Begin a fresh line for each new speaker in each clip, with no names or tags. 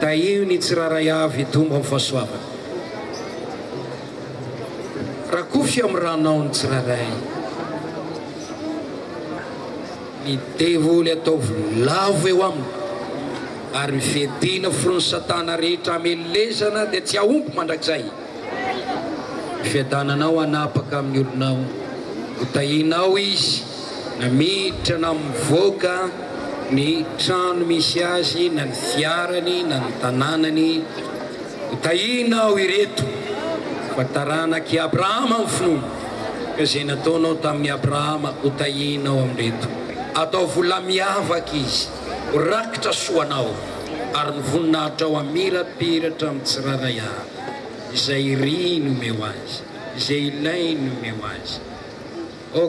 taio ny tsiraray avy tomba amin'ny fahasoavana raha kofy amin'ny ranao ny tsiraray ny devoly ataovy lavo eo aminy ary fedina firony satana rehetra amelezana dia tsy ahomby mandrakizay fiadananao anapaka amin'ny olonao hotahinao izy na miditra na mivoaka ny trano misy azy na ny fiarany na ny tanànany hotahinao ireto fa taranaky Abrahama amin'ny finoana ka izay nataonao tamin'ny Abrahama hotahinao amin'reto atao vola miavaka izy rakitra soanao ary ny voninahitra ao amirapiratra amin'ny tsiraray avy izay ry nomeo azy izay ilay nomeo azy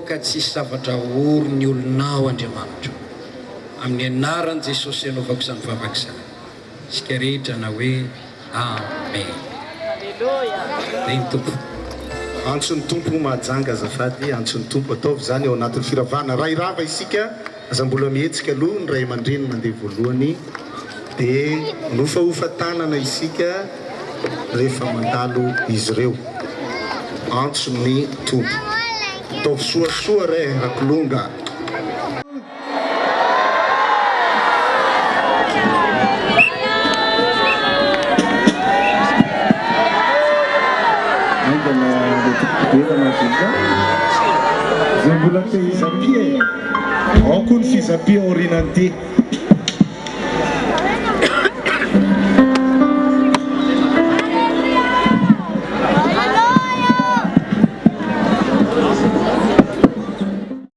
ka tsisy zavatra ory ny olonao Andriamanitra amin'ny anaran'i Jesosy anaovako izany vavaka izany isika rehetra na hoe amen. Tompo
antson'ny tompo mahajanga azafady antson'ny tompo ataovy zany ao anatin'ny firavahana ray rava isika aza mbola mihetsika aloha ny ray aman-dreny mandeha voalohany dia nofahofa tanana isika rehefa mandalo izy ireo antson'ny tompo ataovy soasoa re rakolonga
Zambula te izapia, ako ny fizapia orinanty.